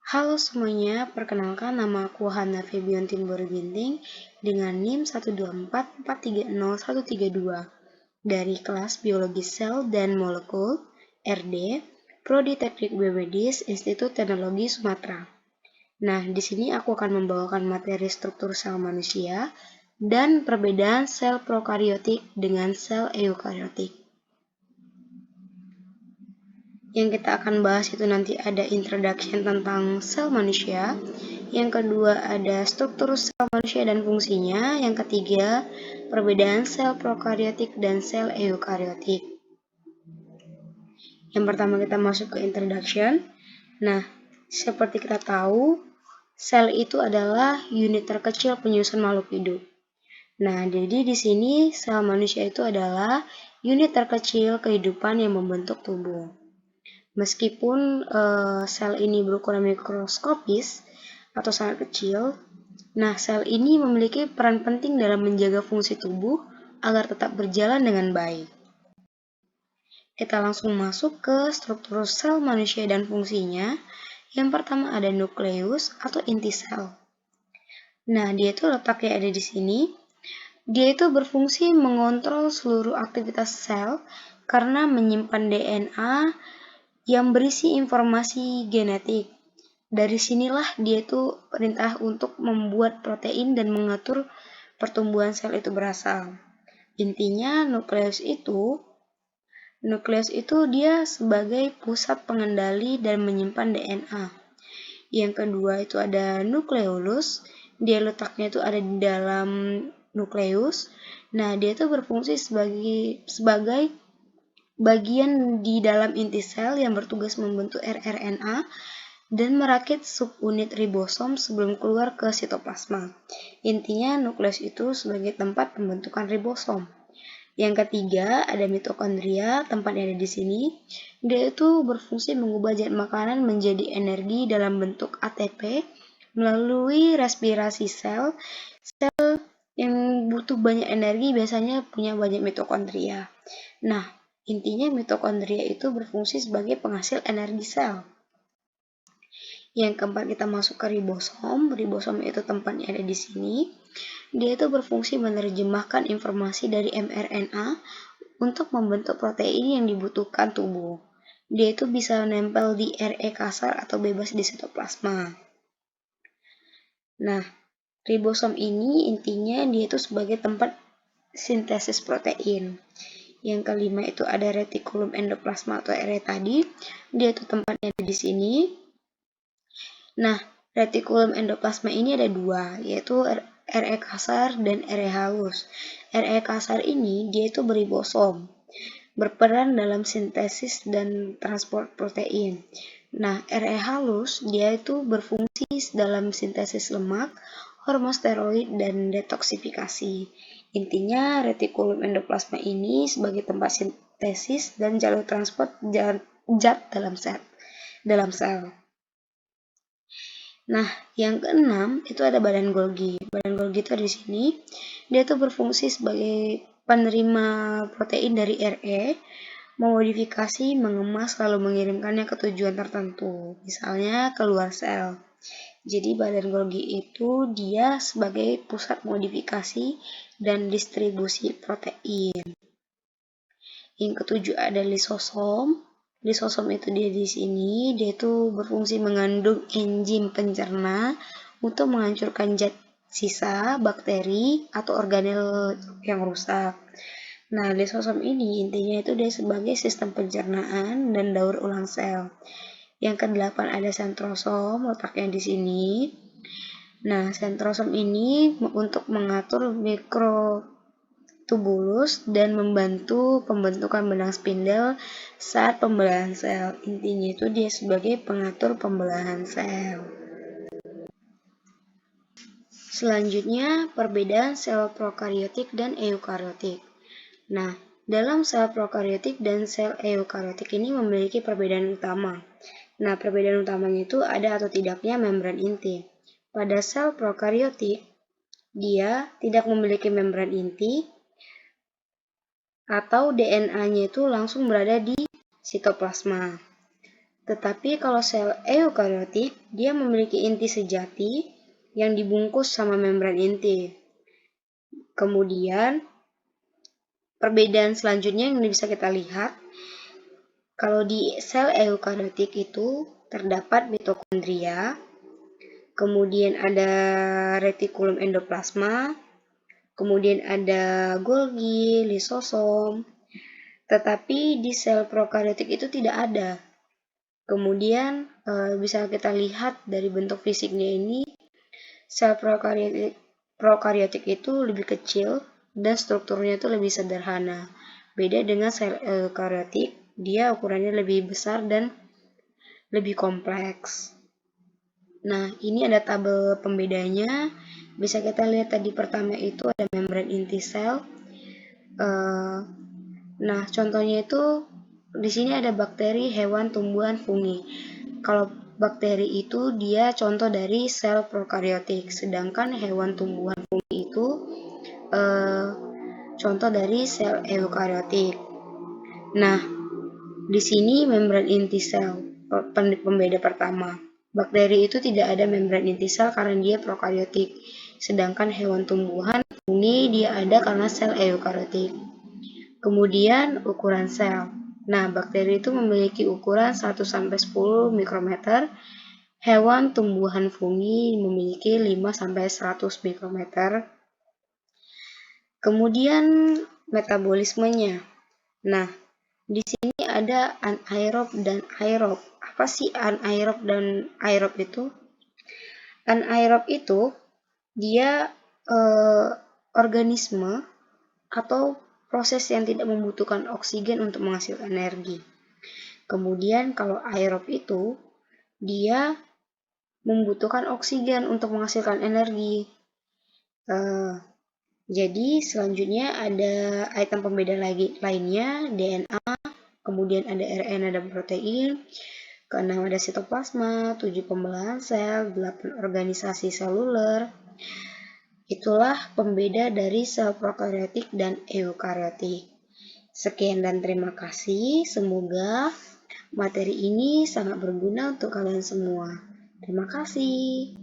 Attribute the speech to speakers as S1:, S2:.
S1: Halo semuanya, perkenalkan nama aku Hana Febion Timbur Ginting dengan NIM 124304132 dari kelas Biologi Sel dan Molekul RD Prodi Teknik Biomedis Institut Teknologi Sumatera. Nah, di sini aku akan membawakan materi struktur sel manusia dan perbedaan sel prokariotik dengan sel eukariotik. Yang kita akan bahas itu nanti ada introduction tentang sel manusia, yang kedua ada struktur sel manusia dan fungsinya, yang ketiga perbedaan sel prokariotik dan sel eukariotik. Yang pertama kita masuk ke introduction. Nah, seperti kita tahu, sel itu adalah unit terkecil penyusun makhluk hidup. Nah, jadi di sini sel manusia itu adalah unit terkecil kehidupan yang membentuk tubuh. Meskipun sel ini berukuran mikroskopis atau sangat kecil, nah sel ini memiliki peran penting dalam menjaga fungsi tubuh agar tetap berjalan dengan baik. Kita langsung masuk ke struktur sel manusia dan fungsinya. Yang pertama ada nukleus atau inti sel. Nah, dia itu letaknya ada di sini. Dia itu berfungsi mengontrol seluruh aktivitas sel karena menyimpan DNA yang berisi informasi genetik. Dari sinilah dia itu perintah untuk membuat protein dan mengatur pertumbuhan sel itu berasal. Intinya nukleus itu dia sebagai pusat pengendali dan menyimpan DNA. Yang kedua itu ada nukleolus. Dia letaknya itu ada di dalam nukleus. Nah, dia itu berfungsi sebagai bagian di dalam inti sel yang bertugas membentuk rRNA dan merakit subunit ribosom sebelum keluar ke sitoplasma. Intinya nukleus itu sebagai tempat pembentukan ribosom. Yang ketiga ada mitokondria, tempatnya ada di sini. Dia itu berfungsi mengubah zat makanan menjadi energi dalam bentuk ATP melalui respirasi sel. Sel yang butuh banyak energi biasanya punya banyak mitokondria. Nah, intinya mitokondria itu berfungsi sebagai penghasil energi sel. Yang keempat kita masuk ke ribosom. Ribosom itu tempatnya ada di sini. Dia itu berfungsi menerjemahkan informasi dari mRNA untuk membentuk protein yang dibutuhkan tubuh. Dia itu bisa nempel di RE kasar atau bebas di sitoplasma. Nah, ribosom ini intinya dia itu sebagai tempat sintesis protein. Yang kelima itu ada retikulum endoplasma atau RE tadi. Dia itu tempatnya di sini. Nah, retikulum endoplasma ini ada dua, yaitu RE kasar dan RE halus. RE kasar ini dia itu beribosom, berperan dalam sintesis dan transport protein. Nah, RE halus dia itu berfungsi dalam sintesis lemak, hormon steroid, dan detoksifikasi. Intinya retikulum endoplasma ini sebagai tempat sintesis dan jalur transport zat dalam sel. Nah, yang keenam itu ada badan Golgi. Badan Golgi itu ada di sini. Dia itu berfungsi sebagai penerima protein dari RE, memodifikasi, mengemas, lalu mengirimkannya ke tujuan tertentu, misalnya keluar sel. Jadi badan Golgi itu dia sebagai pusat modifikasi dan distribusi protein. Yang ketujuh ada lisosom. Lisosom itu dia di sini, dia itu berfungsi mengandung enzim pencerna untuk menghancurkan zat sisa, bakteri, atau organel yang rusak. Nah, lisosom ini intinya itu dia sebagai sistem pencernaan dan daur ulang sel. Yang kedelapan ada sentrosom, letaknya di sini. Nah, sentrosom ini untuk mengatur mikrotubulus dan membantu pembentukan benang spindle saat pembelahan sel. Intinya itu dia sebagai pengatur pembelahan sel. Selanjutnya, perbedaan sel prokariotik dan eukariotik. Nah, dalam sel prokariotik dan sel eukariotik ini memiliki perbedaan utama. Nah, perbedaan utamanya itu ada atau tidaknya membran inti. Pada sel prokariotik, dia tidak memiliki membran inti atau DNA-nya itu langsung berada di sitoplasma. Tetapi kalau sel eukariotik, dia memiliki inti sejati yang dibungkus sama membran inti. Kemudian, perbedaan selanjutnya yang bisa kita lihat, kalau di sel eukariotik itu terdapat mitokondria, kemudian ada retikulum endoplasma, kemudian ada Golgi, lisosom, tetapi di sel prokariotik itu tidak ada. Kemudian bisa kita lihat dari bentuk fisiknya ini, sel prokariotik itu lebih kecil dan strukturnya itu lebih sederhana. Beda dengan sel eukariotik, dia ukurannya lebih besar dan lebih kompleks. Nah, ini ada tabel pembedanya. Bisa kita lihat tadi pertama itu ada membran inti sel. Nah, contohnya itu di sini ada bakteri, hewan, tumbuhan, fungi. Kalau bakteri itu dia contoh dari sel prokariotik, sedangkan hewan, tumbuhan, fungi itu contoh dari sel eukariotik. Nah, di sini membran inti sel, pembeda pertama. Bakteri itu tidak ada membran inti sel karena dia prokariotik, sedangkan hewan, tumbuhan, fungi dia ada karena sel eukariotik. Kemudian ukuran sel. Nah, bakteri itu memiliki ukuran 1-10 mikrometer. Hewan, tumbuhan, fungi memiliki 5-100 mikrometer. Kemudian metabolismenya. Nah, di sini ada anaerob dan aerob. Apa sih anaerob dan aerob itu? Anaerob itu dia organisme atau proses yang tidak membutuhkan oksigen untuk menghasilkan energi. Kemudian kalau aerob itu, dia membutuhkan oksigen untuk menghasilkan energi. Jadi selanjutnya ada item pembeda lainnya, DNA, kemudian ada RNA dan protein, keenam ada sitoplasma, 7 pembelahan sel, 8 organisasi seluler. Itulah pembeda dari sel prokariotik dan eukariotik. Sekian dan terima kasih. Semoga materi ini sangat berguna untuk kalian semua. Terima kasih.